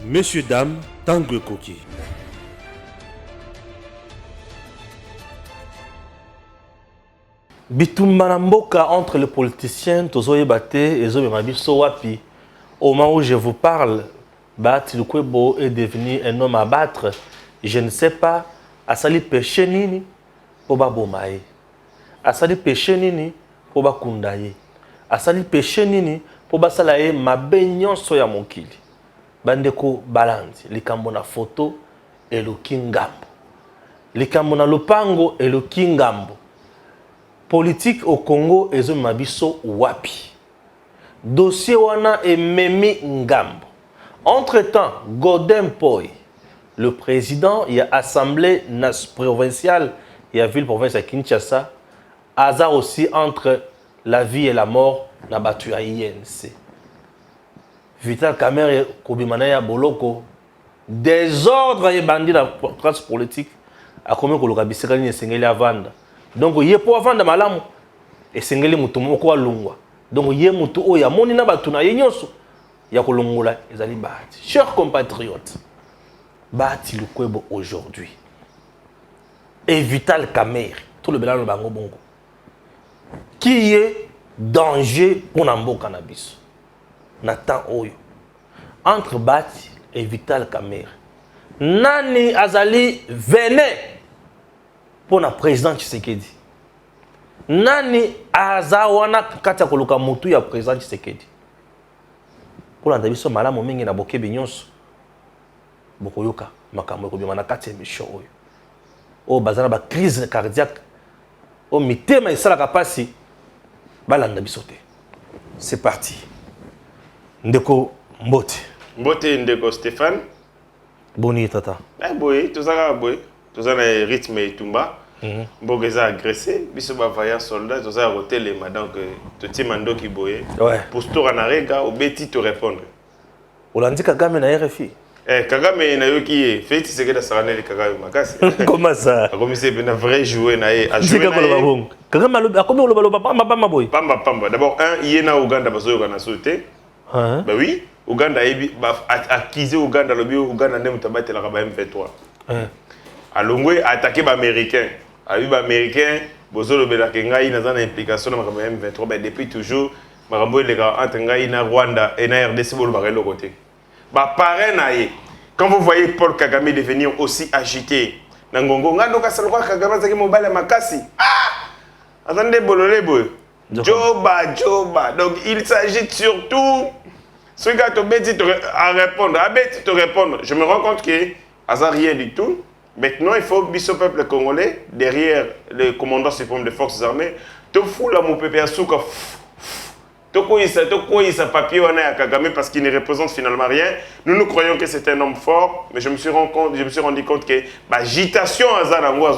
Messieurs, dames, Tanguy Koki. Bitumba mboka entre les politiciens, Tozoye Bate et Zobemabi Sowapi. Au moment où je vous parle, Bat Lukwebo est devenu un homme à battre. Je ne sais pas, Asali péché nini pour Babomae. Asali péché nini pour Bakundaye. Asali péché nini pour Basalaye Mabenyon Soya Mokili. Bandeko Balandi, likambo na photo et le kingambo. Likambo na lupango et le kingambo. Politique au Congo ezo mabiso wapi. Dossier wana ememi ngambo. Entre-temps, Godin Poi, le président, il y a assemblée provinciale, il y a ville province à Kinshasa, hasard aussi entre la vie et la mort na batu ya INC. Vital Kamerhe Kobimana ya Boloko, désordre et bandit la classe politique, a commis que le rabisekali ne sengeli avanda. Donc il y a pour vendre malamu et sengeli mutu moko alungwa. Donc il y a mutu oya moni na batu na yenyoso ya kolongola ezali bati. Chers compatriotes, Bati Lukwebo aujourd'hui et Vital Kamerhe, tout le belano bango bongo, qui est danger pour Nambo Cannabis. Nathan Oyo entre Bati et Vital Kamerhe. Nani azali venez pour le président Tshisekedi. Nani azawana kati ya koluka mutu ya président Tshisekedi. Pour l'andabiso malamu mingi na boke binyonso. Bokoyoka makambo ekobima na kati ya mission oyo. O bazana ba crise cardiaque. O mitema esalaka pasi balanda biso te. C'est parti. Ndeko Mbote. Mbote Ndeko Stéphane. Boni tata. Boy, tout ça boy. Tout ça na rythme et tumba. Mbogeza agressé, biso ba vaillant soldat, tout ça roté les donc tout mando qui boye. Ouais. Pour ce tour na rega au beti te répondre. Olandi Kagame na RFI. Kagame na yo qui est fait c'est que da sarane le Kagame makasi. Comment ça? Comme c'est bien vrai jouer na a jouer. Kagame a combien le balo pamba boy. Pamba. D'abord un il est na Uganda bazo yo na sauté. Bah oui, Uganda accusé Uganda le bio Uganda ne mutabate la M23. Alongwe attaqué ba américain. Ayu ba américain bozolo belaka ngai na zana implication na M23 ba depuis toujours makambo les gars entre ngai na Rwanda et na RDC bolo ba le côté. Ba parrain na ye. Quand vous voyez Paul Kagame devenir aussi agité, na ngongo ngando ka salwa Kagame zaki mobile makasi. Attendez bololé boy. Joba. Donc il s'agit surtout ce gars te bête à répondre, te répondre. Je me rends compte que ça rien du tout. Maintenant, il faut que le peuple congolais, derrière le commandant suprême des forces armées, te fout la mon pépé à souka. Te quoi ça papier à Kagame parce qu'il ne représente finalement rien. Nous croyons que c'est un homme fort, mais je me suis rendu compte que l'agitation à Zanango,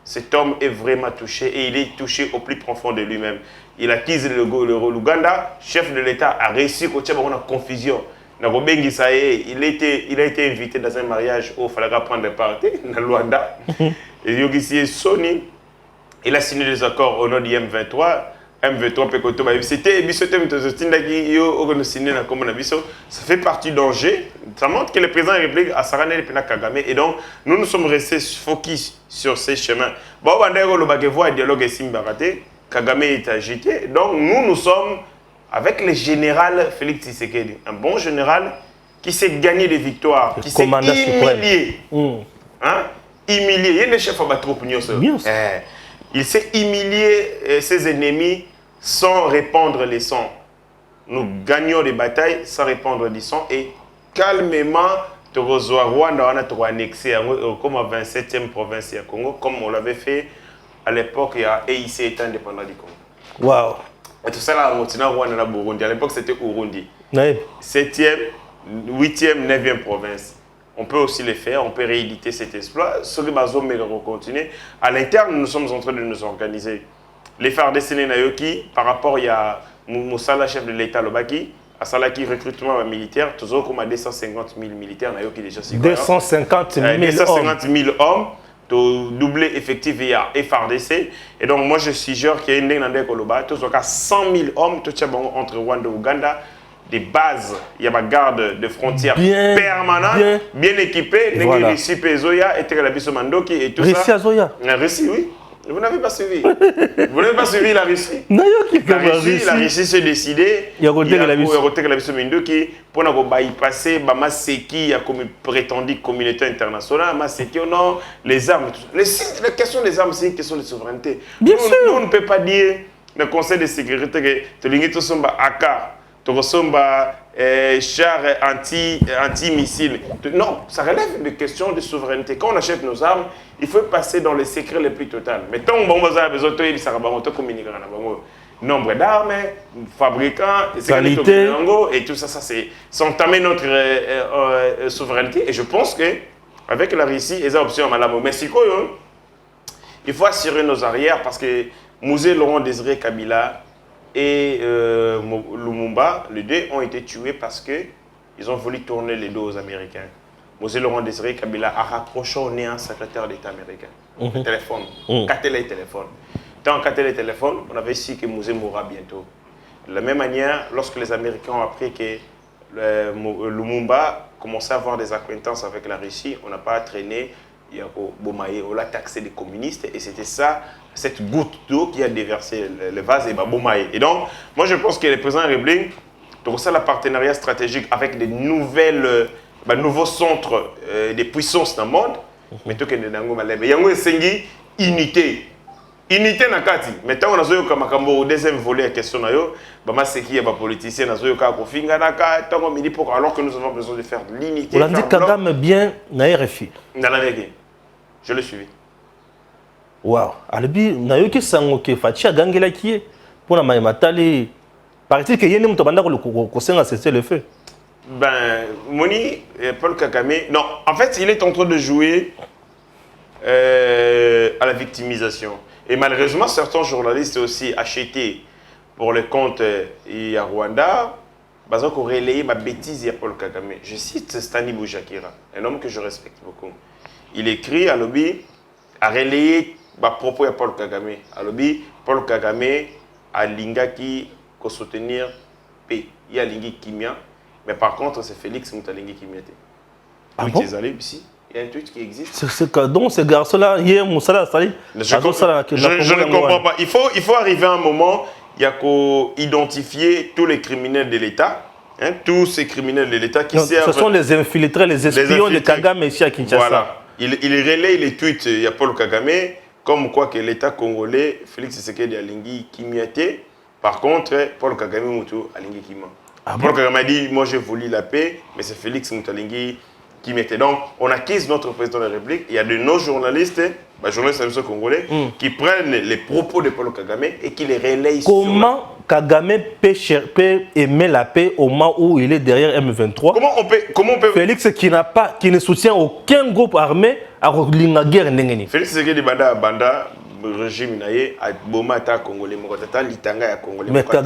cet homme est vraiment touché et il est touché au plus profond de lui-même. Il accuse l'Ouganda, chef de l'État, a réussi à avoir une confusion. Il a été invité dans un mariage où il fallait prendre part dans Luanda. Et ici, Sony, il a signé des accords au nom du M23. M23 Pekoto, c'était ça fait partie d'Angers. Ça montre que le président de la République a Sarane et Kagame. Et donc, nous sommes restés focus sur ces chemins. Bon, on a un dialogue et Simbaraté. Kagame est agité. Donc, nous sommes avec le général Félix Tshisekedi, un bon général qui s'est gagné des victoires, qui s'est humilié. Humilié. Il y a des chefs à battre il s'est humilié ses ennemis sans répandre les sons. Nous gagnons des batailles sans répandre des sons et calmement, Rwanda on a annexé comme à 27e province du Congo, comme on l'avait fait à l'époque, il y a EIC est indépendant du Congo. Waouh! Et tout ça là, on a Rwanda et Burundi. À l'époque, c'était Burundi. 7e, 8e, 9e province. On peut aussi le faire, on peut rééditer cet exploit. Ce que Bazoum va continuer. À l'interne, nous sommes en train de nous organiser. Les FARDC Nayoki, par rapport, il y a Moussala, chef de l'État Lobaki, à Salaki, recrutement militaire, toujours comme à 250 000 militaires Nayoki déjà. 250 000 hommes. Doublé effectif via FARDC. Et donc, moi, je suis genre qui est une Koloba, tout 100 000 hommes, tout entre Rwanda et Ouganda. des bases, il y a ma garde de frontières permanente, bien équipée, voilà. Russie, Zoya, et Tegalabiso Mandoki et tout ça. Russie à Zoya. La Russie, oui. Vous n'avez pas suivi. Vous n'avez pas suivi la Russie. La Russie s'est décidée. Il y a Tegalabiso Mandoki pour ne pas bypasser, ma Seki, a comme prétendu communauté internationale, ma Seki, non, les armes. La question des armes, c'est une question de souveraineté. Bien sûr. Nous, on ne peut pas dire le Conseil de sécurité que tu as AK, tu as char anti-missiles. Non, ça relève de questions de souveraineté. Quand on achète nos armes, il faut passer dans le secret le plus total. Mais tant qu'on a besoin de communiquer, nombre d'armes, fabricants, qualité, et tout ça, c'est entamer notre souveraineté. Et je pense qu'avec la Russie, les options à la Mexico, il faut assurer nos arrières parce que Mouzé Laurent Désiré Kabila et Lumumba, les deux ont été tués parce qu'ils ont voulu tourner les dos aux Américains. Mouzé Laurent Désiré Kabila a raccroché au nez un secrétaire d'État américain. Le téléphone, capté les téléphones. Tant capté les téléphones, on avait su que Mouzé mourra bientôt. De la même manière, lorsque les Américains ont appris que Lumumba commençait à avoir des acquaintances avec la Russie, on n'a pas traîné. On a taxé des communistes et c'était ça, cette goutte d'eau qui a déversé le vase et Bomaye. Et donc, moi je pense que le président Réblin, donc ça, le partenariat stratégique avec des nouveaux centres des puissances dans le monde, mais tout que Nango Malebe. Il y a une unité. Unité Nakati. Maintenant, on a eu comme au deuxième volet la question, c'est qui est politicien, alors que nous avons besoin de faire de l'unité. On a dit Kagame bien na RFI. Je l'ai suivi. Waouh. Albi, na yoki sango ke Fatia gangela qui pour la maïmatali. Paraît-il que yéne mutabanda ko senga cesser le feu. Ben, Moni, Paul Kagame, non, en fait, il est en train de jouer à la victimisation. Et malheureusement, certains journalistes aussi achetés pour le compte à Rwanda, ils ont relayé ma bêtise à Paul Kagame. Je cite Stani Boujakira, un homme que je respecte beaucoup. Il écrit à lobby, a relayé ma propos à Paul Kagame. À lobby, Paul Kagame a lingaki ko soutenir P. Il y a lingi kimia, mais par contre, c'est Félix Moutalingi Kimia. Ah bon? Ici. Il y a un tweet qui existe. Donc ce garçon-là, hier, Moussala, ça je ne comprends pas. Il faut arriver à un moment, il y a qu'à identifier tous les criminels de l'État, hein, tous ces criminels de l'État qui servent... Ce sont les infiltrés, les espions de Kagame ici à Kinshasa. Voilà. Il relaye les tweets, il y a Paul Kagame, comme quoi que l'État congolais, Félix Tshisekedi Alingi Kimiate, par contre, Paul Kagame Moutou Alingi Kima. Ah Paul Kagame a dit, moi j'ai voulu la paix, mais c'est Félix Moutalingi qui mettait. Donc, on acquise notre président de la République. Il y a de nos journalistes, journalistes congolais, qui prennent les propos de Paul Kagame et qui les relayent. Comment Kagame peut aimer la paix au moment où il est derrière M23? Comment on peut... Félix qui ne soutient aucun groupe armé à la guerre. Félix Tshisekedi Banda, régime naïe, a Bomata Congolais, Mokotata Litanga ya Congolais. Mais Paul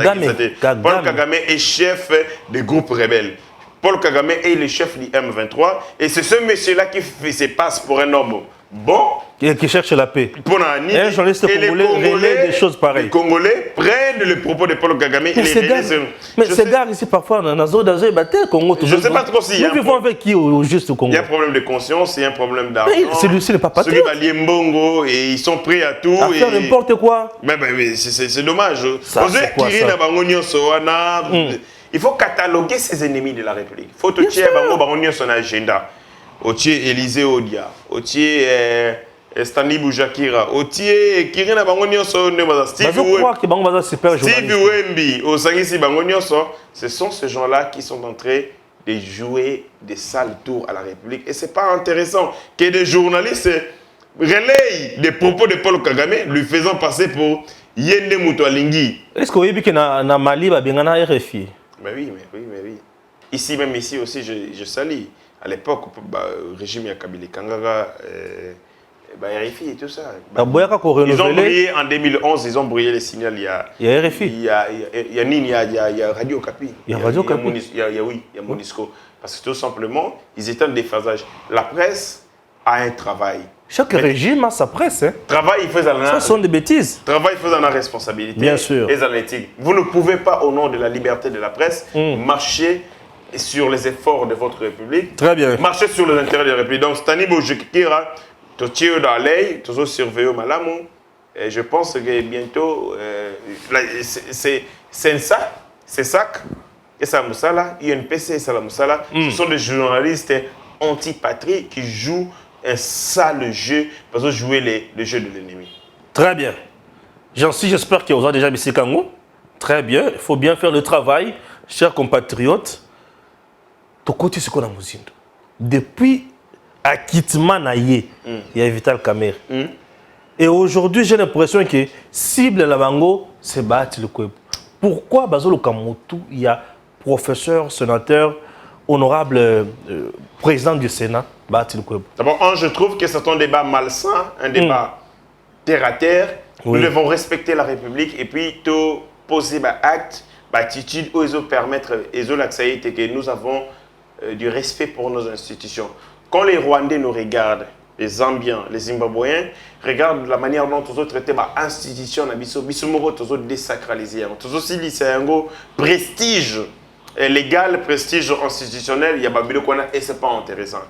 Kagame est chef des groupes rebelles. Paul Kagame est le chef du M23 et c'est ce monsieur-là qui se passe pour un homme bon. Et qui cherche la paix. Un journaliste congolais relaie des choses pareilles. Les Congolais prennent le propos de Paul Kagame et les relaient. Mais ces gars ici parfois dans la zone Congo. Je ne sais pas trop si nous vivons avec qui au juste au Congo. Il y a un problème de conscience, il y a un problème d'argent. Celui-ci n'est pas patriote. Celui va Mbongo et ils sont prêts à tout. À faire n'importe quoi. Mais c'est dommage. Il faut cataloguer ses ennemis de la République. Il faut tout tirer son agenda. Otier Élisée Odia, Otier Stanley Boujakira, Otier Kirina Bangonioso, Steve Wemby, Osangisi Bangonioso. Ce sont ces gens-là qui sont en train de jouer des sales tours à la République. Et ce n'est pas intéressant que des journalistes relayent des propos de Paul Kagame, lui faisant passer pour Yende Moutoualingi. Est-ce que vous avez vu que dans Mali, il y a RFI? Mais oui. Ici aussi, je salue. À l'époque, le régime Yakabili Kangaga, RFI et tout ça. Ils ont brillé en 2011, ils ont brillé les signaux. Il y a RFI. Il y a Radio Kapi. Il y a Radio Kapi. Il y a Monisco. Parce que tout simplement, ils étaient en déphasage. La presse a un travail. Chaque régime a sa presse. Hein. Travail, il fait ça sont des bêtises. Travail, il fait la responsabilité. Bien sûr. Et l'éthique. Vous ne pouvez pas, au nom de la liberté de la presse, marcher sur les efforts de votre République. Très bien. Marcher sur les intérêts de la République. Donc, Stani Bojekira, Totio Dalei, Tozo surveillé Malamu. Et je pense que bientôt, c'est ça. C'est ça. Et ça Moussala, UNPC et Salah Moussala, ce sont des journalistes anti-patrie qui jouent un sale jeu parce que jouer le jeu de l'ennemi. Très bien. J'espère que vous avez déjà mis ces Kango. Très bien. Il faut bien faire le travail, chers compatriotes. Tokoti ce qu'on a mousine. Depuis acquittement naïe, il y a Vital Kamerhe. Et aujourd'hui, j'ai l'impression que cible la bango, c'est Bahati Lukwebo. Pourquoi Bazolo Kamotu, il y a professeur, sénateur, honorable président du Sénat, Bahati Lukwebo? D'abord, je trouve que c'est un débat malsain, un débat terre à terre. Nous devons respecter la République et puis tout poser des actes, des attitudes où ils permettre, que nous avons du respect pour nos institutions. Quand les Rwandais nous regardent, les Zambiens, les Zimbabwéens, regardent la manière dont nous traitons l'institution, nous désacralisé. Nous aussi, c'est un prestige légal, prestige institutionnel, il y a et ce n'est pas intéressant.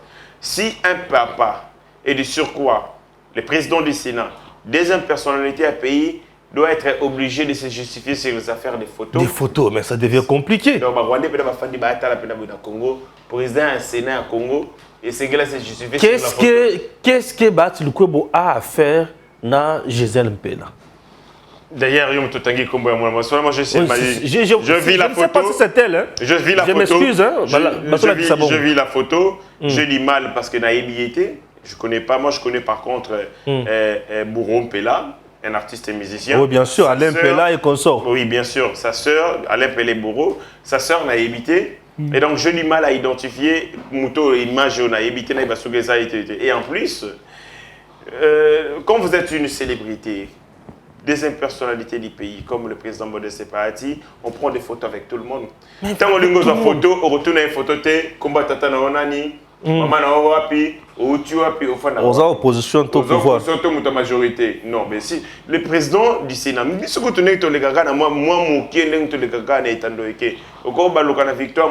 Si un papa et de surcroît, le président du Sénat, deuxième personnalité à pays, doit être obligé de se justifier sur les affaires des photos. Des photos, mais ça devient compliqué. Donc, Congo, président du Sénat à Congo, et c'est là se justifier sur la photo. Qu'est-ce que Bahati Lukwebo a à faire dans Gisèle Mpela? D'ailleurs, moi, je vis la photo. Je ne sais pas si c'est elle. Hein. Je vis la photo. Je m'excuse. Hein. Je vis la photo. Je lis mal parce que Naïbi était. Je ne connais pas. Moi, je connais par contre Bourreau Mpela, un artiste et musicien. Oui, bien sûr. Alain Mpela et consort. Oui, bien sûr. Sa sœur, Alain Mpela Bourreau, sa sœur Naïbité. Et donc, je lis mal à identifier Mouto image Naïbité, et en plus, quand vous êtes une célébrité, des impersonnalités du pays, comme le président Modeste Bahati, on prend des photos avec tout le monde. Quand on a une photo, on retourne à une photo, combat Tata Naonani, Maman Naowapi, Outuapi, au fond. Aux oppositions, au pouvoir. Aux majorité. Non, mais si le président du Sénat, si vous tenez les gars, moi, qui est les gars, au corps de la victoire,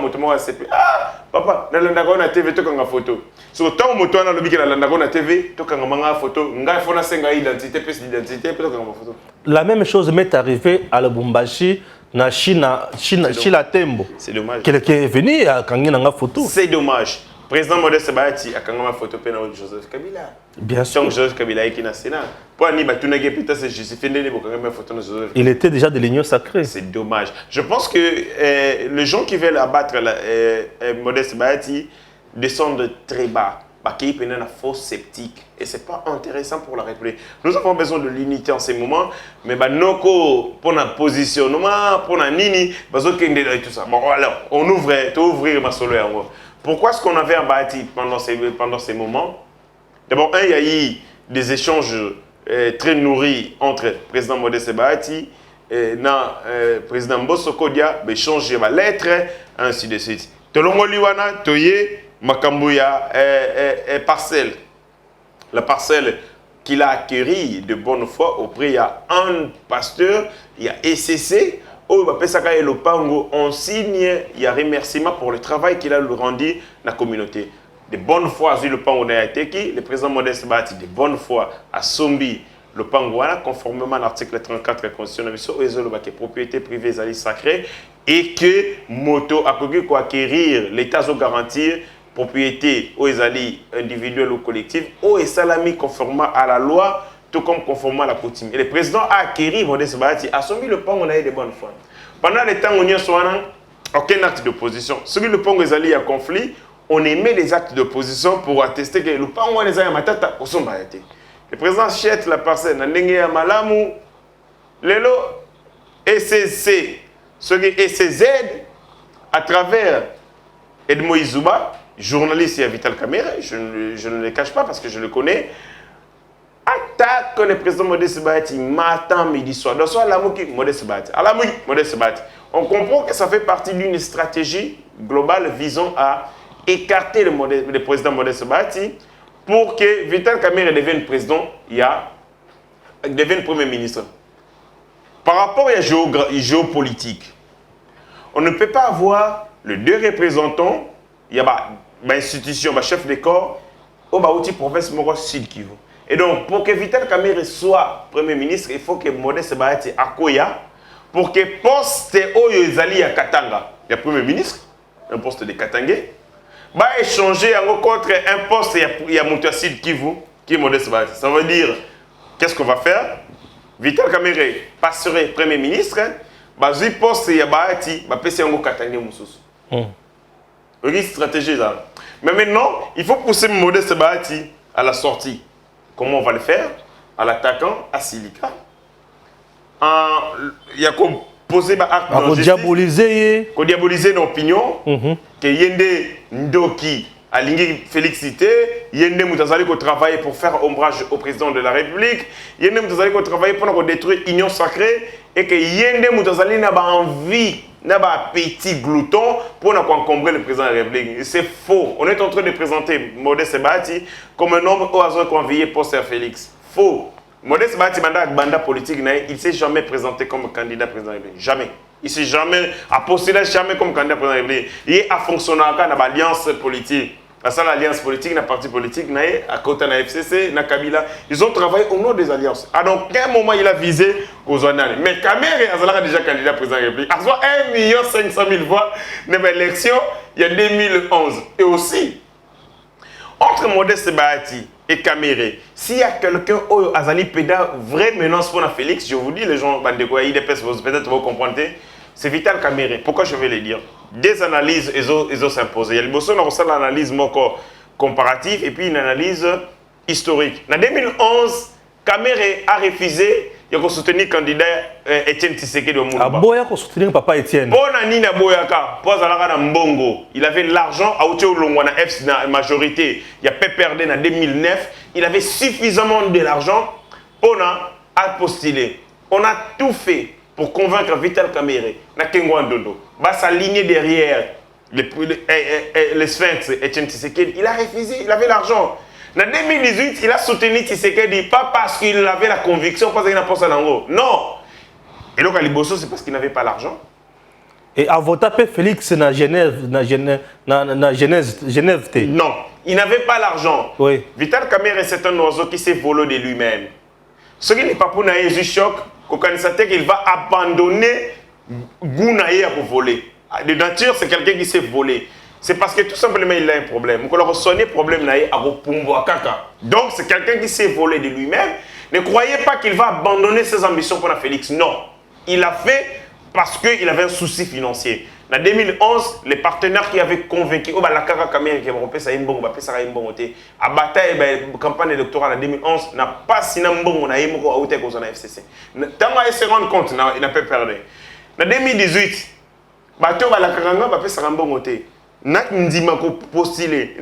ah, papa, dans la TV, tu as une photo. Sur tant que tu as la TV, tu as une photo. Tu as une identité, tu as une photo. La même chose m'est arrivée à Lubumbashi, na China Tembo. C'est dommage. Quelqu'un est venu à une photo. C'est dommage. Le président Modeste Bahati a une photo de Joseph Kabila. Bien sûr. Donc Joseph Kabila est dans le Sénat. Il était déjà de l'Union sacrée. C'est dommage. Je pense que les gens qui veulent abattre Modeste Bahati descendent très bas. Qui est un faux sceptique. Et ce n'est pas intéressant pour la République. Nous avons besoin de l'unité en ces moments. Mais pour notre positionnement, pour notre nini, et tout ça. Bon, alors, on ouvrir ma solo. Pourquoi est-ce qu'on avait un Bahati pendant ces moments? D'abord, il y a eu des échanges très nourris entre le président Modeste Bahati et le président Mbosso Kodia, échanger ma lettre, ainsi de suite. Tolongo Liwana, Toye, Makambuya, parcelle. La parcelle qu'il a acquérie de bonne foi auprès, il y a un pasteur, il y a ECC. On signe, il y a remerciement pour le travail qu'il a rendu dans la communauté. De bonne foi, le Pango le président Modeste Bahati, de bonne foi, a sombi le Pango, conformément à l'article 34 de la Constitution, que propriété privée est sacrée et que moto a pu acquérir l'État doit garantir propriété aux individuelle ou collective, ou salami conformément à la loi, tout comme conformément à la coutume. Et le président a acquis Modeste Bahati, a soumis le Pango de bonne foi. Pendant le temps où il n'y a aucun acte d'opposition. Celui le Pango est à conflit, on émet des actes d'opposition pour attester que le Pango est à matata au son Bahati. Le président achète la parcelle, Nandenge à Malamu, Lelo, ECC, ce qui est ECZ, à travers Edmo Izuba, journaliste et Vital Kamerhe, je ne le cache pas parce que je le connais, attaque le président Modeste Bahati matin, midi, soir. Donc, soit Alamuki, Modeste Bahati. Alamuki, Modeste Bahati. On comprend que ça fait partie d'une stratégie globale visant à écarter le président Modeste Bahati pour que Vital Kamerhe devienne président, devienne premier ministre. Par rapport à la géopolitique, on ne peut pas avoir les deux représentants, il y a une institution, un chef de corps, au Baouti province Moro Sud Kivu. Et donc, pour que Vital Kamerhe soit premier ministre, il faut que Modeste Bahati Akoya, pour que poste Oyezali à Katanga, il y a premier ministre, un poste de Katangé, va échanger contre un poste, il y a Mouta Sud Kivu, qui est Modeste Bahati. Ça veut dire, qu'est-ce qu'on va faire? Vital Kamerhe passerait premier ministre, Bazi poste ya Bahati, ba pesi yango Katangé Moussous. C'est stratégie là. Mais maintenant, il faut pousser Modeste Bahati à la sortie. Comment on va le faire? En l'attaquant à Silika. Il y a qu'on poser acte de diaboliser. Qu'on diaboliser l'opinion. Que Yende Ndoki, Alingi Félicité, Yende Moutazali qui travaille pour faire ombrage au président de la République, Yende Moutazali qui travaille pour détruire l'union sacrée, et que Yende Moutazali n'a pas envie, n'a pas petit glouton pour encombrer le président de la République. C'est faux. On est en train de présenter Modeste Bahati comme un homme au hasard convié poste à Félix. Faux. Modeste Bahati banda politique, il ne s'est jamais présenté comme candidat président de la République. Jamais. Il ne s'est jamais postulé jamais comme candidat président de la République. Il est à fonctionner dans l'alliance politique. L'alliance politique, la parti politique, à côté de la FCC, na Kabila, ils ont travaillé au nom des alliances. À donc, quel moment il a visé aux Zonani. Mais Kamerhe a déjà candidat président de la République. À 1 500 000 voix dans l'élection, il y a 2011. Et aussi, entre Modeste Bahati et Kamerhe, s'il y a quelqu'un qui a une vraie menace pour Félix, je vous dis, les gens, peut-être vous comprendre, c'est Vital Kamerhe. Pourquoi je vais le dire? Des analyses, ils ont s'imposé. Il y a une analyse comparative et puis une analyse historique. En 2011, Kamerhe a refusé de soutenir le candidat Etienne Tshisekedi de Moulouba. Boya ko soutenir papa Etienne. Bonanina Boyaka, Mbongo. Il avait l'argent à Oteolongwana F la majorité. Il y a PPRD en 2009. Il avait suffisamment de l'argent pour postuler. On a tout fait pour convaincre Vital Kamerhe, Dondo, s'aligner derrière le Sphinx Etienne Tshisekedi. Il a refusé, il avait l'argent. En 2018, il a soutenu Tshisekedi, pas parce qu'il avait la conviction, parce qu'il n'a pas ça dans l'eau. Non. Et donc, à Liboso, c'est parce qu'il n'avait pas l'argent. Et à votre appel, Félix, na Genève, non, il n'avait pas l'argent. Oui. Vital Kamerhe, c'est un oiseau qui s'est volé de lui-même. Ce qui n'est pas pour Naïe choc, qu'il va abandonner Gounaïe pour voler. De nature, c'est quelqu'un qui s'est volé. C'est parce que tout simplement il a un problème. On a sonné problème Naïe à Kaka. Donc c'est quelqu'un qui s'est volé de lui-même. Ne croyez pas qu'il va abandonner ses ambitions pour la Félix. Non. Il l'a fait parce qu'il avait un souci financier. En 2011, les partenaires qui avaient convaincu, la Kamerhe qui a fait ça, à bataille, la campagne électorale en 2011, n'a pas signé Mbongo, n'a pas FCC. Tant qu'il se rend compte, il n'a pas perdu. En 2018, la Karanga a fait ça Mbongo. N'a pas postulé.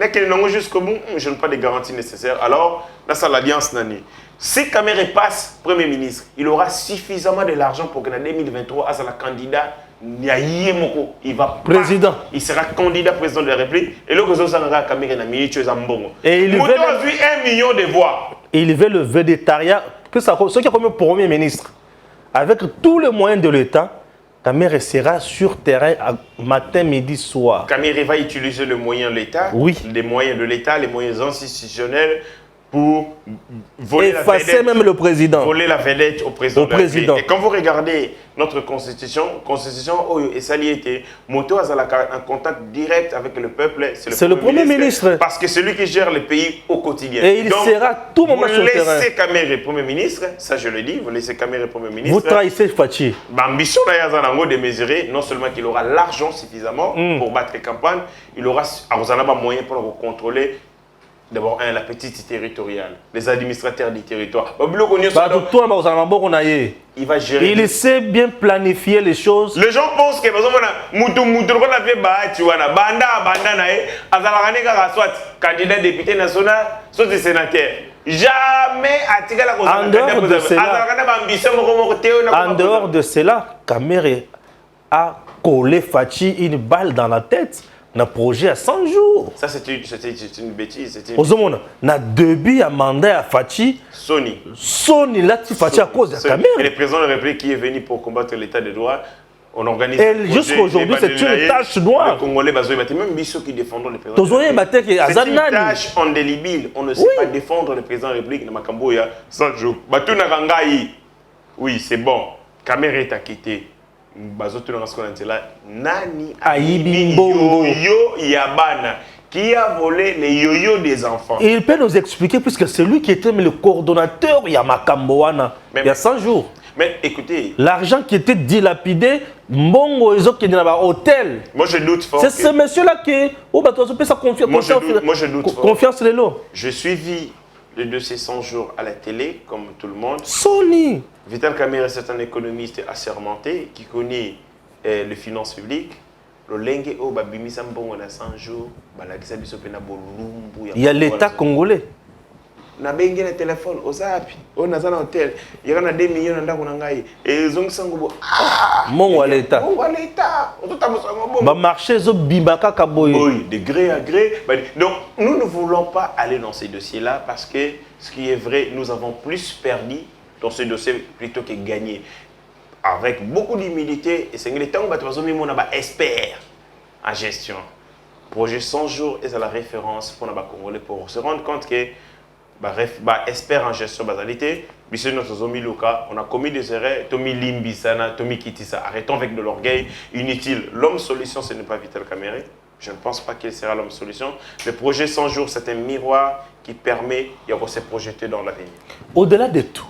Jusqu'au bout, je n'ai pas de garantie nécessaire. Alors, là, c'est l'alliance Nani. Si Kamerhe passe Premier ministre, il aura suffisamment de l'argent pour que en 2023, il soit candidat. Il va président. Il sera candidat président de la République. Et là, il veut 1 million de voix. Il veut le végétariat, que ça, ce qui est comme Premier ministre. Avec tous les moyens de l'État, Kamerhe sera sur terrain matin, midi, soir. Kamerhe va utiliser le moyen de l'État, oui. Les moyens de l'État, les moyens institutionnels pour voler effacer la vedette, même le président. Voler la vedette au président. Et quand vous regardez notre constitution et ça y était, Moto a un contact direct avec le peuple. C'est le Premier ministre. Parce que c'est lui qui gère le pays au quotidien. Et il sera tout moment sur le terrain. Vous laissez Kamerhe Premier ministre, ça je le dis, vous laissez Kamerhe Premier ministre. Vous trahissez Fachi. L'ambition de mesurer, non seulement qu'il aura l'argent suffisamment pour battre les campagnes, il aura moyen pour contrôler. D'abord, la petite territoriale, les administrateurs du territoire. Il va gérer. Il sait bien planifier les choses. Les gens pensent que candidat député national, soit sénateur. Jamais en dehors de cela, Kamerhe a collé Fachi une balle dans la tête. un projet à 100 jours. Ça, c'était une bêtise. Ozomona, na début à mandat à Fachi. Sony là, tu Fachi à cause de la caméra. Et le président de la République qui est venu pour combattre l'état de droit, on organise. Et jusqu'à aujourd'hui, c'est une tâche noire. Les Congolais, même Bissot qui défendent le président. C'est une tâche indélébile. On ne sait pas défendre le président de la République de Makamboya 100 jours. Batuna Rangaï, oui, c'est bon. Caméra est acquittée. Nani Ayibi Yo Yabana qui a volé les yo-yo des enfants. Et il peut nous expliquer, puisque c'est lui qui était le coordonnateur Yamakamboana il y a 100 jours. Mais écoutez, l'argent qui était dilapidé, Mbongo et qui dans l'hôtel. Moi je doute fort. C'est ce monsieur-là qui peut sa confiance. Moi je doute fort. Confiance les lots. Je suivis le dossier 100 jours à la télé, comme tout le monde. Sony. Vital Kamerhe, c'est un économiste assermenté qui connaît les finances publiques. Le lenge au babimisa mbongo na 100 jours, balakisa biso pena bolumbu. Il y a l'État congolais. Na bengi na téléphone, ozapi, on a un hôtel, il y a 2 millions ndako na ngai et zongisango bo mon à l'État. Mon à l'État. Ba marché zo bimbaka kaboye. Oui, de gré à gré. Donc nous ne voulons pas aller dans ces dossiers-là parce que ce qui est vrai, nous avons plus perdu dans ce dossier plutôt que gagné. Avec beaucoup d'humilité, et c'est le temps où nous avons expert en gestion. Projet 100 jours est la référence pour les Congolais pour se rendre compte que expert en gestion basalité, on a commis des erreurs, Tomi Limbisana, Tomi Kitisa. Arrêtons avec de l'orgueil inutile. L'homme solution, ce n'est pas Vital Kamerhe. Je ne pense pas qu'il sera l'homme solution. Le projet 100 jours, c'est un miroir qui permet de se projeter dans l'avenir. Au-delà de tout,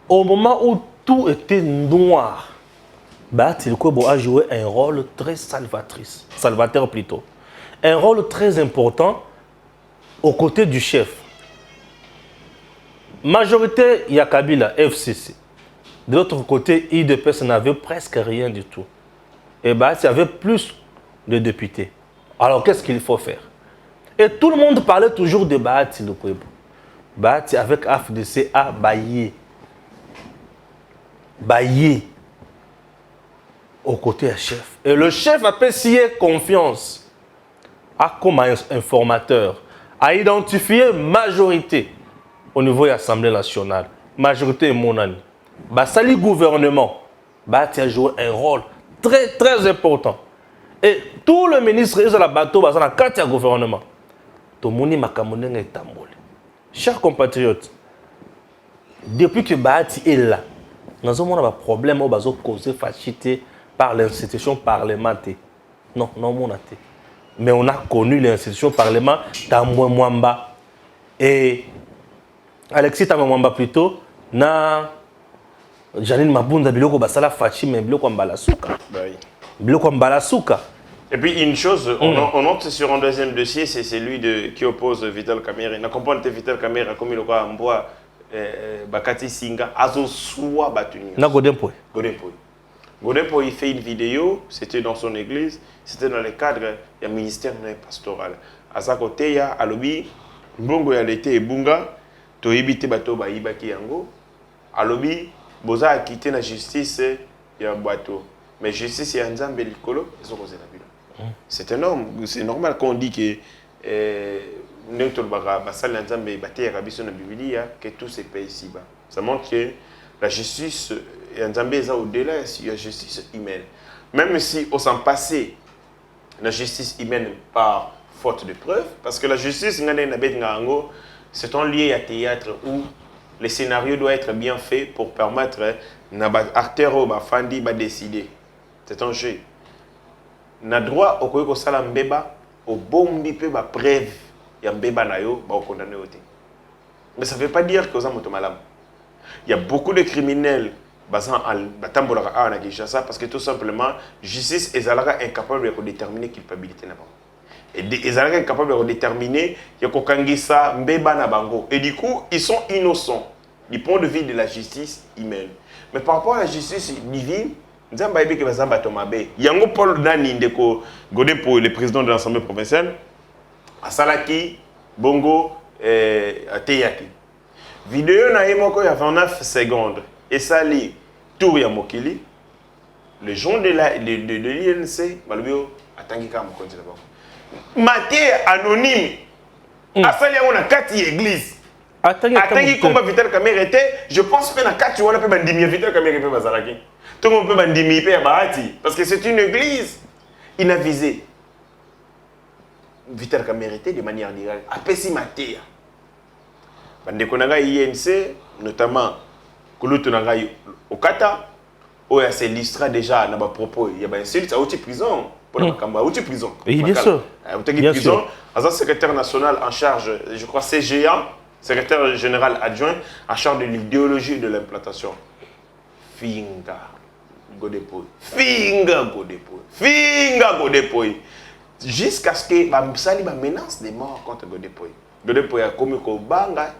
au moment où tout était noir, Bahati Lukwebo a joué un rôle très salvateur plutôt. Un rôle très important aux côtés du chef. Majorité, il y a Kabila, FCC. De l'autre côté, IDPS n'avait presque rien du tout. Et Bahati avait plus de députés. Alors qu'est-ce qu'il faut faire? Et tout le monde parlait toujours de Bahati Lukwebo. Bahati avec AFDC a baillé au côté du chef. Et le chef a payé confiance comme informateur, a identifié majorité au niveau de l'Assemblée nationale. Majorité monani. Basali gouvernement, Bahati a joué un rôle très très important. Et tout le ministre de la bateau dans la carte du gouvernement. Tout le monde est tamboli. Chers compatriotes, depuis que Bahati est là, nous avons un problème causé fâchité par l'institution parlementaire. Non, non, on a été. Mais on a connu l'institution parlementaire Tamwemwamba. Et Alexis Tamwemwamba plutôt, na Janine Mabunda biloko basala fachi mais biloko mbalasuka. Biloko mbalasuka. Et puis une chose, on note sur un deuxième dossier, c'est celui qui oppose Vital Kamerhe. On a compris que Vital Kamerhe comme il a envoyé Bakati Singa azo soa batuni. Na Godempoy. Godempoy il fait une vidéo, c'était dans son église, c'était dans le cadre du ministère pastoral. À sa côté il y a alobi mbongo ya l'été et bunga to yibite bato ba yibaki yango. Alobi boza a quitté la justice ya bato. Mais justice ya nzambe likolo ils ont causé la ville. C'est énorme, c'est normal qu'on dit que que tout se paye ici-bas. Ça montre que la justice est au-delà de la justice humaine. Même si on s'en passait la justice humaine par faute de preuves, parce que la justice, c'est un lieu à théâtre où le scénario doit être bien fait pour permettre aux acteurs de décider. C'est un jeu. Na droit au ko sala mbeba au bombi pe ba preuve ya mbeba na yo ba condamné oté. Mais ça veut pas dire que aux amoto malam. Il y a beaucoup de criminels basant en batambola a na Kinshasa parce que tout simplement justice est incapable de déterminer culpabilité na bango. Et ezalaka incapable de déterminer ya kokangisa mbeba na bango. Et du coup, ils sont innocents du point de vue de la justice humaine. Mais par rapport à la justice divine, Nzamba yebeke bazamba tomabe. Yango Paul Dani ndeko Godempoy le président de l'Assemblée provinciale asalaki bongo ateyaki. Vidéo na yemoko ya 29 secondes et sali tour ya mokili. Le gens de l'INC balobio atangi ka mokonzi na bango Maté anonyme asali yango na kati église atangi komba Vital Kamerhe était je pense que na kati wana pe bandimi Vital Kamerhe pe bazalaki tongo pe bandimi pe ya bahati parce que c'est une église il a visé Vital Kamerhe de manière directe apesi Maté bandeko na ngai INC notamment kulutu na ngai okata oya s'illustra déjà na ba propos il y a ba insulte à prison pour la Kamba ou prison. Oui, bien sûr. Bien sûr. Azan secrétaire national en charge, je crois CGA, secrétaire général adjoint en charge de l'idéologie et de l'implantation. Finga Godepoi. Finga Godepoi. Finga Godepoi. Jusqu'à ce que ba sali ba menace de mort contre Godepoi. Godepoi a commis ko banga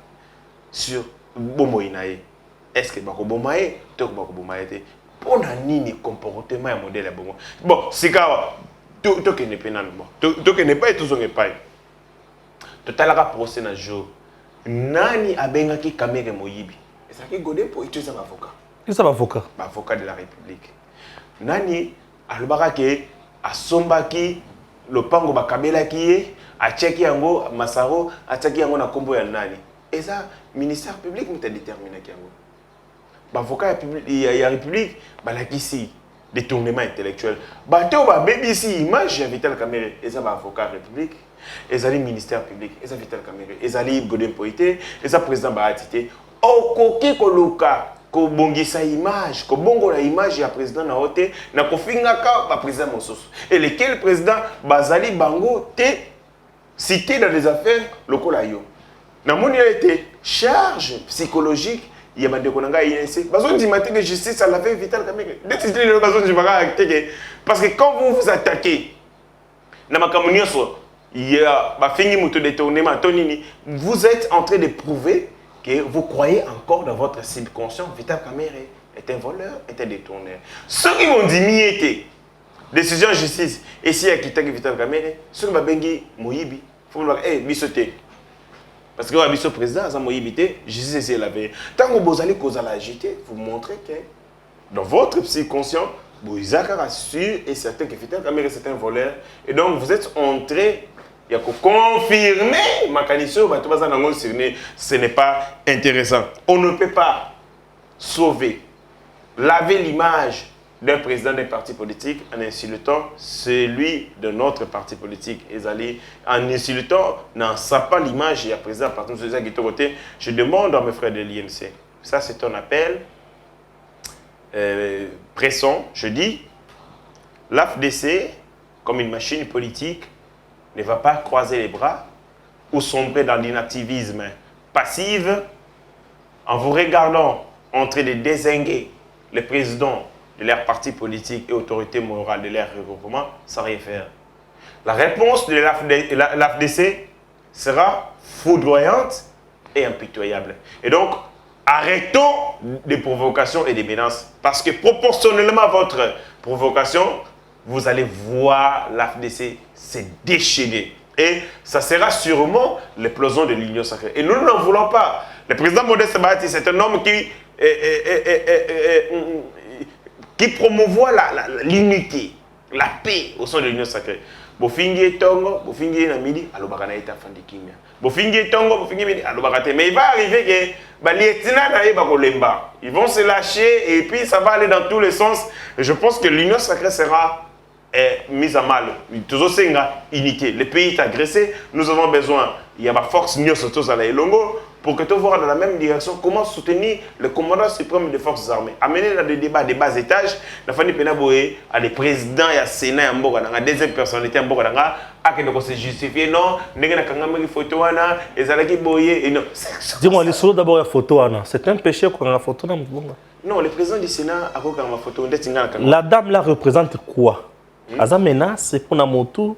sur Bomoinae. Est-ce que ba ko bomae, to ba ko bomae pour nini comportement et modèle bon bon c'est quoi tout que n'est pas non tout que n'est pas tout son pas total la procès na jour nani abenga ki Kamerhe moyibi et ça qui godé pour utiliser un avocat qui ça avocat avocat de la République nani alobaka ke asombaki lopango bakabela ki a cheki yango masaro a cheki yango na kombo ya nani et ça ministère public m'a déterminé ki yango avocat ya République balakisi détournement intellectuel bato ba BBC image ya Vital Kamerhe eza ba avocat République ezali ministère public eza Vital Kamerhe ezali Godin Poité eza président Bahatité okoki koluka ko bongisa image ko bongo la image ya président na hote na kofinga ka ba président mosusu et lequel président bazali bango te cité dans des affaires lokola yo na moni a été charge psychologique il y a des gens qui ont dit que justice à la fait Vital Kamerhe. Parce que quand vous vous attaquez, vous êtes en train de prouver que vous croyez encore dans votre subconscient. Vital Kamerhe est un voleur, est un détourneur. Ceux qui m'ont dit miété, décision de justice, et si il y a quitté Vital Kamerhe, ceux qui m'ont dit Moyibi, il faut leur dire, bisoté. Parce que le président a moyibité, justice c'est la veille. Tant que vous allez causer la agiter, vous montrez que dans votre subconscient, vous êtes sûr et certain que Vital Kamerhe c'est un voleur. Et donc vous êtes entré, il y a que confirmer ma candidature, ce n'est pas intéressant. On ne peut pas sauver, laver l'image d'un président d'un parti politique en insultant celui de notre parti politique. En insultant, n'en sapant l'image et à président d'un parti politique, je demande à mes frères de l'INC. Ça, c'est un appel pressant. Je dis, l'AFDC, comme une machine politique, ne va pas croiser les bras ou sombrer dans l'inactivisme passif en vous regardant entrer de dézinguer le président de leur parti politique et autorité morale de leur regroupement sans rien faire. La réponse de l'AFDC sera foudroyante et impitoyable. Et donc, arrêtons des provocations et des menaces parce que proportionnellement à votre provocation, vous allez voir l'AFDC se déchaîner. Et ça sera sûrement l'éclosion de l'Union sacrée. Et nous n'en voulons pas. Le président Modeste Bahati, c'est un homme qui promouvoit l'unité, la paix au sein de l'Union sacrée. Bofingi Tongo, Bofingi Namidi, alobakana eta fandikimia. Bofingi Tongo, Bofingi Midi, alobakate. Mais il va arriver que ils vont se lâcher et puis ça va aller dans tous les sens. Et je pense que l'Union sacrée sera mise à mal. Toujours c'est une unité. Le pays est agressé, nous avons besoin. Il y a ma force Nyo Sotos à la Elongo pour que tu vois dans la même direction comment soutenir le commandant suprême des forces armées. Amener dans des débats des bas étages, la famille Penaboé, à des présidents et à Sénat, à des personnalités, à qui ne se justifier, non, photo, et non. Dis-moi, les solos d'abord la photo, c'est un péché qu'on a la photo. Non, le président du Sénat a la photo. La dame là représente quoi? Aza menace, c'est pour la moto.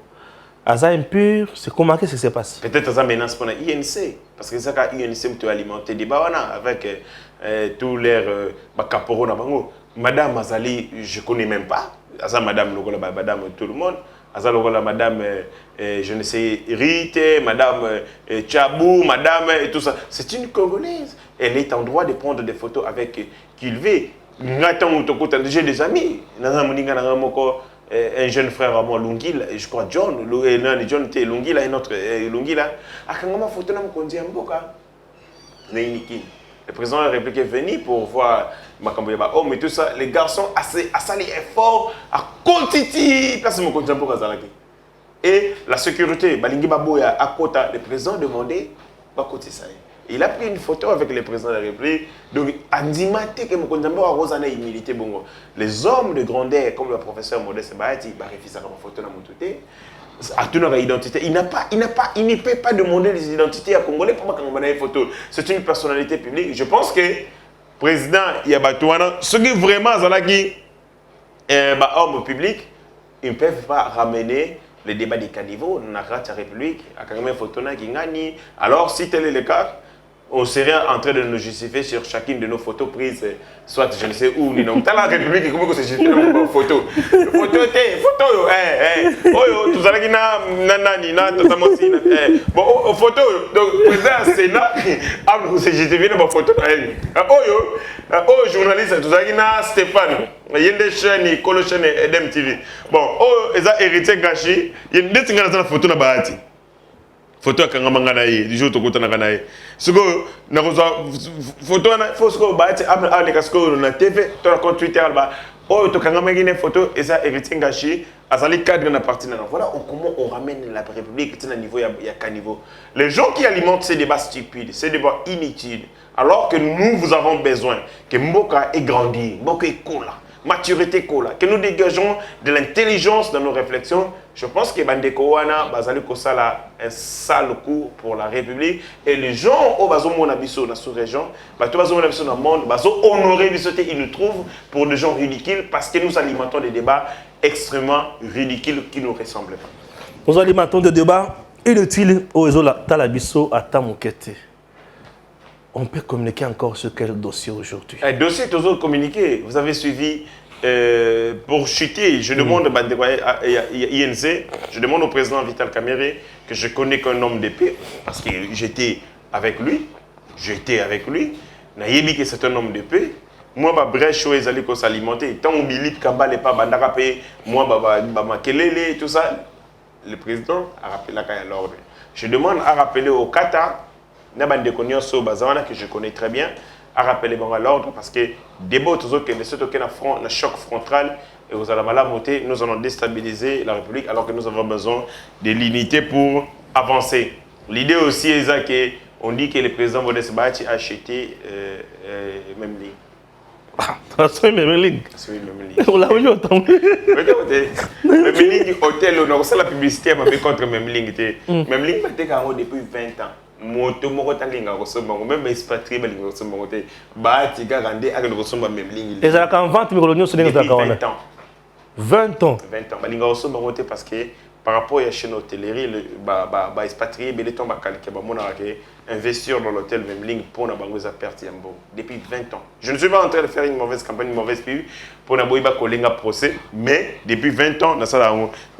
Aza impur, c'est comment qu'est-ce qui se passe? Peut-être Aza menace pour l'INC, parce que ça l'INC peut alimenter des bawana avec tous les caporaux. Madame Azali, je ne connais même pas. Aza madame Logola, madame tout le monde. Aza Logola, madame, je ne sais, Rite, madame Tchabou, madame et tout ça. C'est une Congolaise. Elle est en droit de prendre des photos avec Kilvé. J'ai des amis. un jeune frère à moi, Lungi, je crois John, John était Lungi, un autre Lungi là, a quand même photo dans mon conduit en boca. Le président de la République est venu pour voir Makamboya. Oh, mais tout ça, les garçons, assez effort, à continuer. Place mon conduit en boca. Et la sécurité, Balingi Baboya, à côté, le président demandait, bah, côté ça. Il a pris une photo avec le président de la République. Donc, Andimate, que Mokondambo a Rosana humilité bongo. Les hommes de grandeur, comme le professeur Modeste Bahati, bah, refusent la photo dans mon touté. À toute notre identité. Il ne peut pas demander des identités à Congolais pour qu'on ait une photo. C'est une personnalité publique. Je pense que le président Yabatouana, ce qui est vraiment homme public, ils ne peuvent pas ramener le débat des caniveaux dans la République. Alors, si tel est le cas, on serait en train de nous justifier sur chacune de nos photos prises, soit je ne sais où, ni non. Dans la République, comment se justifie nos photos? Photo, oh, tout ça qui na, bon, photo, donc, président Sénat, on se justifie nos photos. Oh, journaliste, tout ça qui na Stéphane, il y a des chaînes, Colo chaîne Edem TV. Bon, oh, ils ont hérité gâché, il y a des gens qui ont photo na Bahati. Photo kanga mangana yi du jour to kota na kana yi siko na ko photo na fosko ba ti amna ale kasko na TV to na compte Twitter ba oh to kanga mangine photo et ça héritier ngachi azali cadre na parti na voilà comment on ramène la République à niveau il y a qu'un niveau les gens qui alimentent ces débats stupides ces débats inutiles alors que nous vous avons besoin que Mboka ait grandi Mboka ait cola maturité cola que nous dégageons de l'intelligence dans nos réflexions. Je pense que Bandeko Wana bazali kosala un sale coup pour la République et les gens au bazo mona biso na sous-région bato bazo mona biso na monde bazo honorer bisoté ils nous trouvent pour des gens ridicules parce que nous alimentons des débats extrêmement ridicules qui nous ressemblent pas. Nous alimentons des débats inutiles au réseau Talabiso à Tamokete. On peut communiquer encore sur quel dossier aujourd'hui? Un dossier toujours communiqué. Vous avez suivi pour chuter. Je demande à INC, je demande au président Vital Kamerhe que je connais qu'un homme d'épée parce que j'étais avec lui. Nayebi que c'est un homme d'épée. Moi, ma brèche où ils allaient s'alimenter. Tant on milite Kambale pas Bandarape, moi, Makelele, tout ça. Le président a rappelé à l'ordre. Je demande à rappeler au Qatar. Que je connais très bien, à rappeler à l'ordre parce que débat toujours que le choc frontal et vous allez mal monter, nous allons déstabiliser la République alors que nous avons besoin de l'unité pour avancer. L'idée aussi est que on dit que le président Modeste Bahati a acheté même ligne. C'est même ligne. C'est même ligne. On l'a vu autant. Même ligne hôtel, on a la publicité contre même ligne. Même ligne depuis 20 ans. Moto moko talinga kosomba même expatrié balinga kosomba ngote ba tika rande akendo kosomba même ligne et ça quand vente mikolonio sur les 20 ans 20 ans balinga kosomba ngote parce que par rapport à la chaîne hôtellerie ba expatrié belé tomba calque ba mona ke investir dans l'hôtel même ligne pour na bango za perte yambo depuis 20 ans je ne suis pas en train de faire une mauvaise campagne une mauvaise pub pour na boyiba kolenga procès mais depuis 20 ans na ça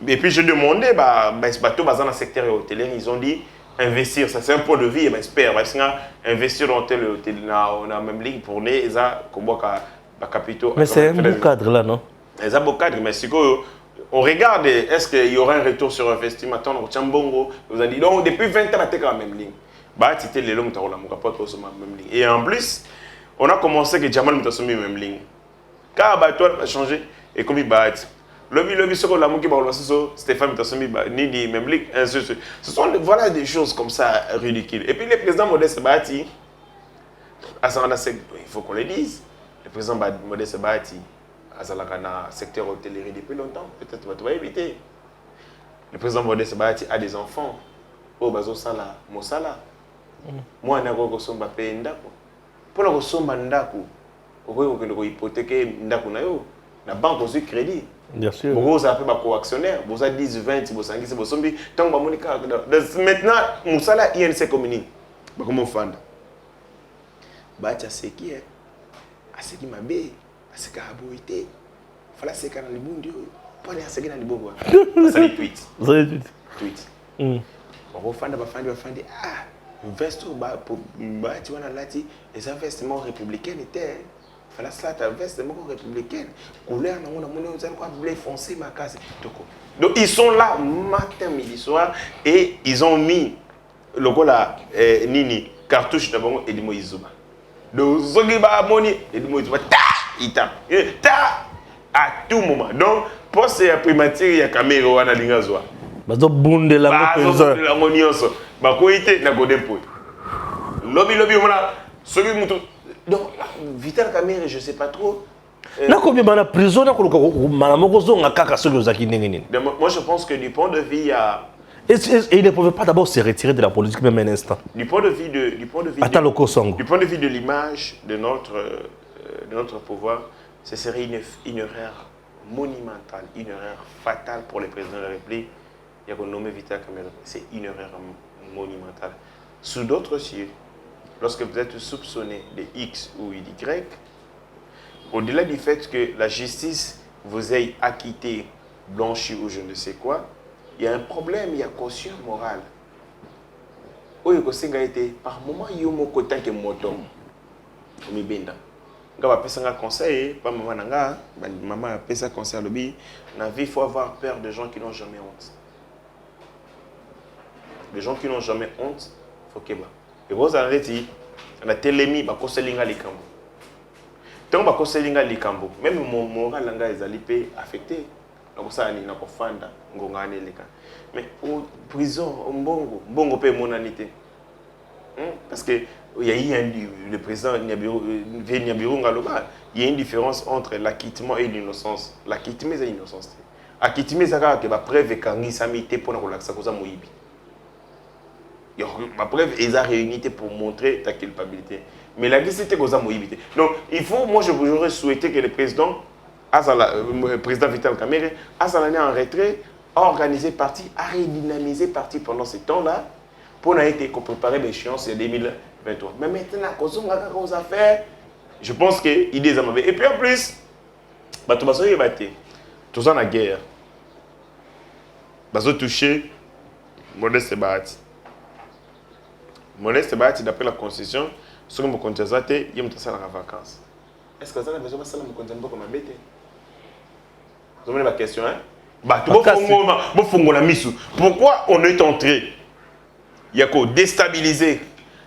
et puis je demandais ba bato bazana secteur hôtelier ils ont dit investir, ça c'est un point de vue, mais j'espère. Investir dans tel hôtel, on a même ligne pour les capitaux. Mais c'est un beau cadre là, non? C'est un beau cadre, mais si on regarde, est-ce qu'il y aura un retour sur investissement? Vous avez dit, non, depuis 20 ans, on a été la même ligne. C'était les longs, on a même ligne. Et en plus, on a commencé que Jamal nous a mis même ligne. Car toi a changé, et comme il bat. Lobby sur la mouki Stéphane Tassomi ni même ligue ce sont voilà des choses comme ça ridicules et puis le président Modeste Bahati il faut qu'on le dise le président Modeste Bahati azalaka na secteur hôtellerie depuis longtemps peut-être tu vas éviter le président Modeste Bahati a des enfants au bazo sala mosala moi na ko somba pe ndako pour na somba ndako ko hypothéquer ndako na yo na banque aussi crédit. Bien sûr. Vous avez un co-actionnaire, vous avez 10, 20, vous avez 50, vous avez 100. Maintenant, nous avons INC communique. Comment on fait? C'est qui est? C'est qui m'a bé? C'est qui a aboité? Il fallait que dans le monde. Pas c'est qui dans le monde. C'est les tweets. Tweets. On va faire investir pour tu vois là et les investissements républicains étaient fala ça ta veste moko républicaine couleur na mona mona vous quoi bleu foncé ma casse donc ils sont là matin midi soir et ils ont mis le là nini cartouche de bon et Edimo Izuba donc zogi ba moni Edimo Izuba ta ita ta à tout moment donc poste ya primature ya caméra wana lingazwa bazo bunde la penza la monionso ba ko ite na godempo lobby mona soki mutu donc Vital Kamerhe je sais pas trop na combien bana prison na koluka malamoko zonga kaka soki ozaki ndenge nini. Moi je pense que du point de vue et il ne pouvait pas d'abord se retirer de la politique même un instant. Du point de vue de l'image de notre pouvoir, ce serait une erreur monumentale, une erreur fatale pour le président de la République. Il y a qu'on nomme Vital Kamerhe. C'est une erreur monumentale. Sous d'autres cieux, lorsque vous êtes soupçonné de X ou Y, au-delà du fait que la justice vous ait acquitté, blanchi ou je ne sais quoi, il y a un problème, il y a caution morale. Oyo kosenga été par moment yo moko tanke moto mi benda. Nga ba pesa nga conseil, pas maman nanga, maman pesa conseil lobby, na vie faut avoir peur de gens qui n'ont jamais honte. Les gens qui n'ont jamais honte, faut que ba. Et vous allez dire na telemi ba koselinga likambo. Tant ba koselinga likambo, même mon moral nanga ezali pe affecté. Donc ça ni na kofanda ngonga leka mais au prison mbongo pe monanité parce que il y a le président Niabiru ngaloba il y a une différence entre l'acquittement et l'innocence. L'acquittement c'est l'innocence. Acquittement ça que ba preuve kangi samité pour na kolaksa koza moyibi ma preuve est réunie pour montrer ta culpabilité mais la c'était koza moyibi donc il faut moi j'aurais souhaité que le président le président Vital Kamerhe a l'année en retrait, a organisé parti, a redynamisé parti pendant ce temps-là pour préparer l'échéance de 2023. Mais maintenant, quand on a aux affaires, je pense qu'il est à et puis en plus, tout le monde est tout ça la guerre. Bazo touché Modeste Bahati. Modeste Bahati, d'après la constitution, ce que je contestais, il y a en vacances. Est-ce que ça a besoin de ça comme un bête? Vous avez ma question, hein? Pourquoi on est entré il y a quoi déstabiliser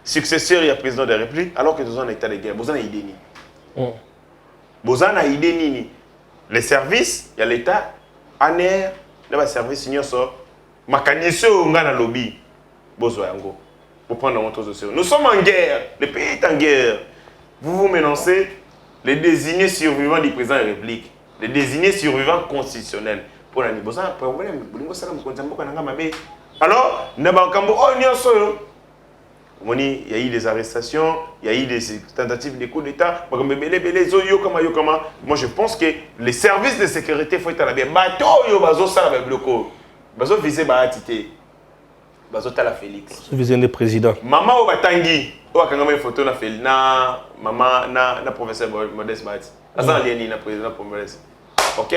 successeur et président de la République alors que nous sommes en état de guerre? Vous avez une idée ni? Vous avez une idée ni? Les services, il y a l'État, ANER, les services, il y a ça. Mécanicien ou un lobby. Vous prendre mon tour de Nous sommes en guerre. Le pays est en guerre. Vous vous menacez les désignés survivants du président de la République. Les désignés survivants constitutionnels. Pour la Nibosa, alors, il y a eu des arrestations, il y a eu des tentatives de coup d'État. Moi, je pense que les services de sécurité faut être à la bien. Bazo visé Bahatité. Bazo Tala Félix. Visé le président. Maman au Batangi. Oh, quand on a une photo na fait na maman na professeur Modeste Bahati. Azan lieni na président pour Modeste. OK.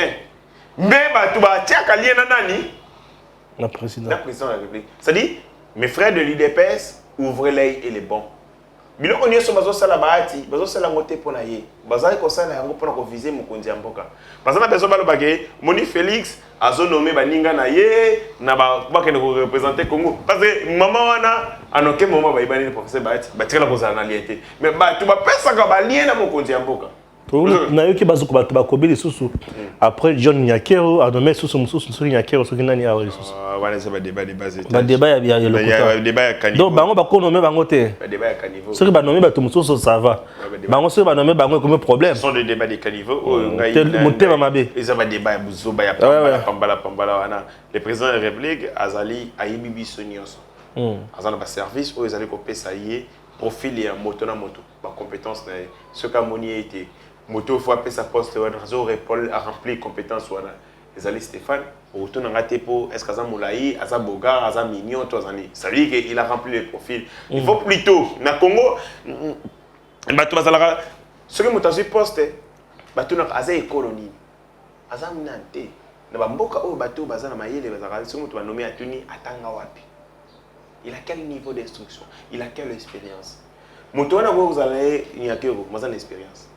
Mais ba tu ba tia kalien na nani? Na président. Na président de la République. Ça dit mes frères de l'UDPS ouvrez l'œil et les bons. Bilo on est sur bazo sala Bahati, bazo sala ngote pona ye. Bazo ko sala yango pona ko viser mokonzi mboka. Parce que na besoin balo bagé, Moni Félix azo nommé baninga na ye na ba kende ko représenter Congo. Parce que maman wana anoke moment ba ibani professeur Bahati, ba tika la ko sala na liété. Mais ba tu ba pesa ka ba lien na mokonzi mboka. Nayoki bazuko bato bakobeli susu après John Nyakero a nommé susu mususu Nyakero soki nani awa susu wana ça va débat des bases ba débat ya lokota débat ya caniveau donc bango bako nommé bango te ba débat ya caniveau soki ba nommé bato mususu ça va bango soki ba nommé bango comme problème ce sont des débats des caniveau motema mabe ils va débat ya buzoba ya pambala wana le président de la République azali ayibibi sonyoso azana ba service o ezali ko pesa ye profil ya moto na moto ba compétence na ce qu'a moni été moto faut appeler sa poste réseau Paul a rempli compétence wana ezali Stéphane retourne en raté pour est-ce qu'Azam Moulaï Azam Bogar Azam Mignon tozani ça veut dire qu'il a rempli le profil il faut plutôt na Congo bato bazalaka ce que motazi poste bato na Azam colonie Azam nante na bamboka o bato bazana mayele bazalaka ce moto ba nommé atuni atanga wapi il a quel niveau d'instruction il a quelle expérience moto wana vous allez Nyakero mazana expérience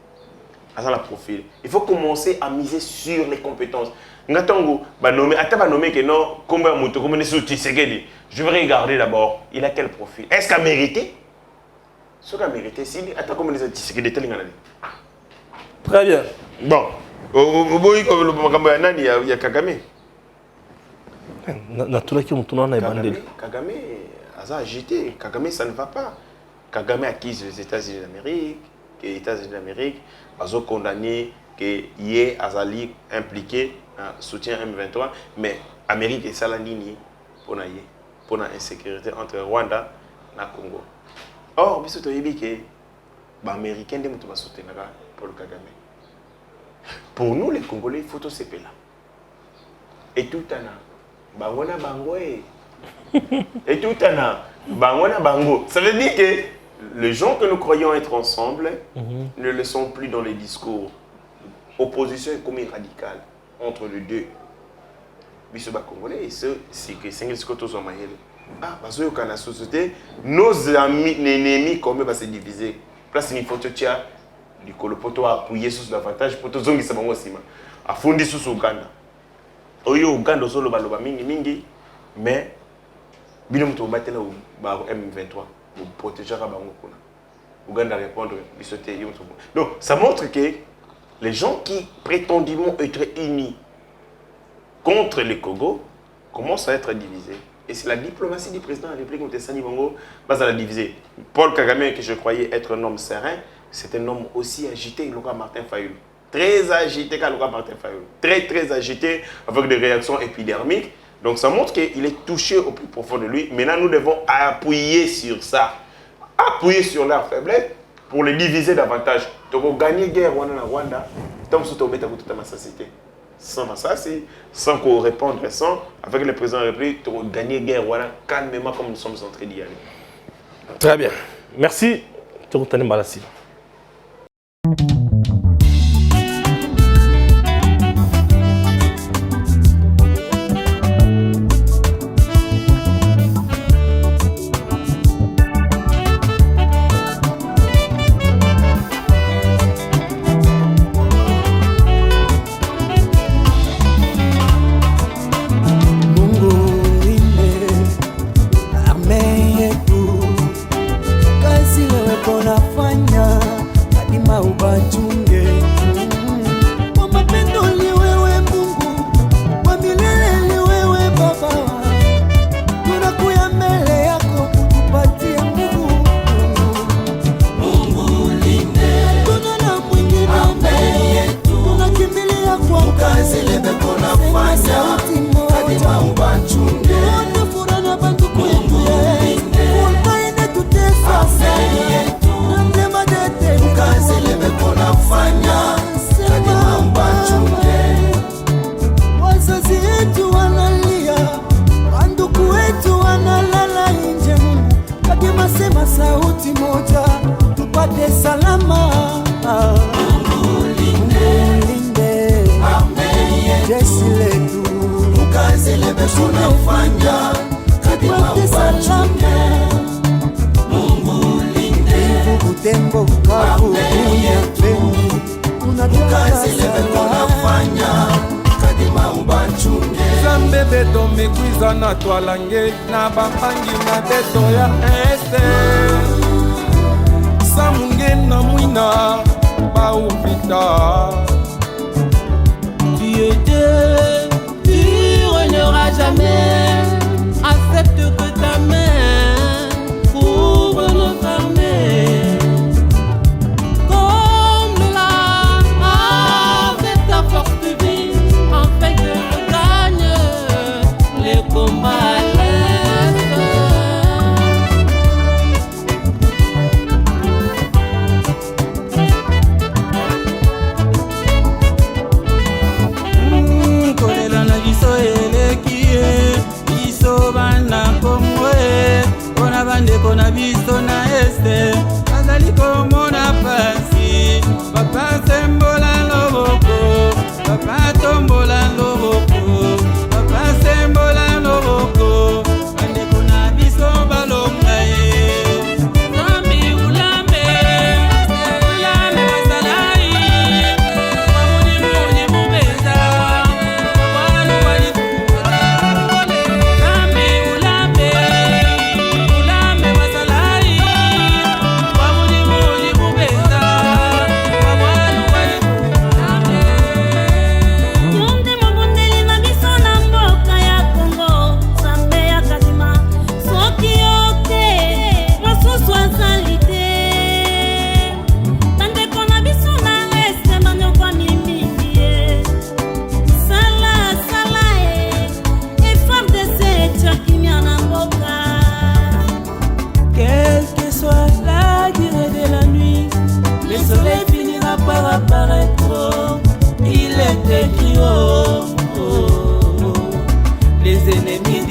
à la profil. Il faut commencer à miser sur les compétences. Ngatango, nommer que non, combien de moto, combien de sous je vais regarder d'abord, il a quel profil. Est-ce qu'il a mérité? Ce qu'il a mérité, si attends comment les Tshisekedi tel Très bien. Bon, il y a Kagame. Kagame a agité. Kagame, ça ne va pas. Kagame accuse les États-Unis d'Amérique, que les États-Unis d'Amérique ont condamné que Yé Azali impliqué en soutien M23, mais l'Amérique est salanini pour l'insécurité entre Rwanda et Congo. Or, biso toyebi que les Américains ont soutenu Paul Kagame. Pour nous, les Congolais, il faut tout se là. Et tout en a. Bangona bango et tout en a. Bangona bango. Ça veut dire que les gens que nous croyons être ensemble ne le sont plus dans les discours. Opposition est comme radicale entre les deux. Bisoba Congolais, c'est que c'est ce que tous ont maillé. Ah, parce que dans la société, nos amis, nos ennemis, comment va se diviser? Place il faut que tu aies du colopoto à appuyer sur l'avantage pour tous les gens qui sont à fond sur Ouganda. Oyo Ouganda solo baloba mingi, mais binom to batela au M23 pour protéger la bango kuna. Ouganda répondre bisoté yom. Donc ça montre que les gens qui prétendument être unis contre les Congo commencent à être divisés. Et c'est la diplomatie du président de la République Mutesani Bongo qui va la diviser. Paul Kagame, que je croyais être un homme serein, c'est un homme aussi agité que Luka Martin Fayulu. Très agité que Luka Martin Fayulu. Très agité avec des réactions épidermiques. Donc ça montre qu'il est touché au plus profond de lui. Maintenant, nous devons appuyer sur ça. Appuyer sur leur faiblesse pour les diviser davantage. Donc, gagner guerre Rwanda, tant que vous mettez toute ma société. Sans ça, sans qu'on réponde, sans, avec le président de la République, pour gagner guerre Rwanda calmement comme nous sommes en train d'y aller. Très bien. Merci. Tokutane Malassi.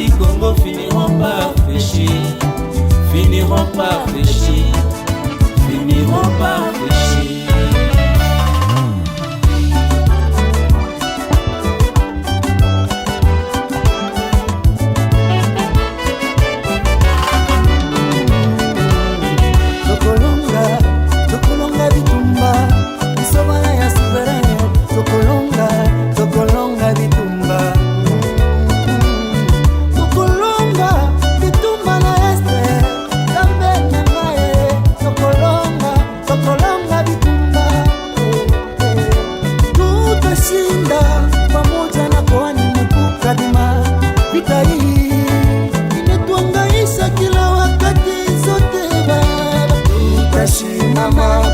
du Congo finiront par fléchir, finiront par fléchir, finiront par fléchir.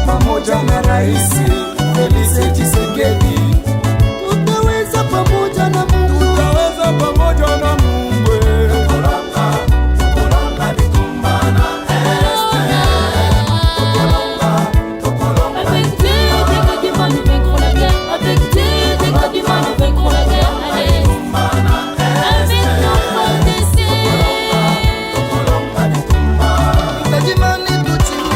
Pamoja na Rais Felix Tshisekedi, tutaweza pamoja na Mungu, tutaweza pamoja na Mungu. Tokolonga, tokolonga bitumbana este. Tokolonga, tokolonga. Avec Dieu, dès que du mal nous vaincrons la guerre. Avec Dieu, dès que du mal nous vaincrons la guerre. Allez, avec nos protestants. Tokolonga bitumbana. Tajimani tuchimune.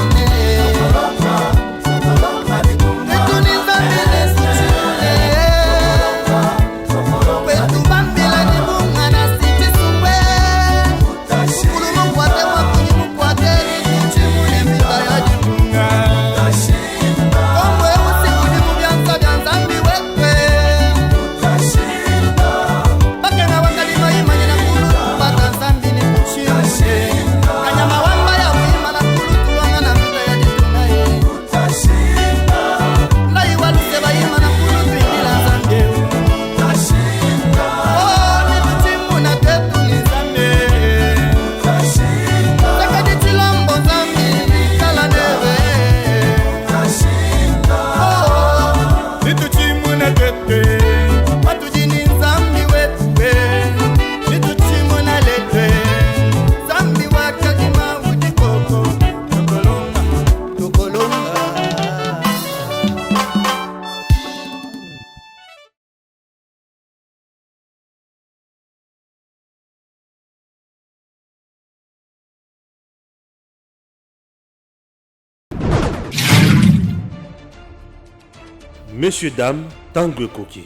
Messieurs, dames, Tanguy Koki.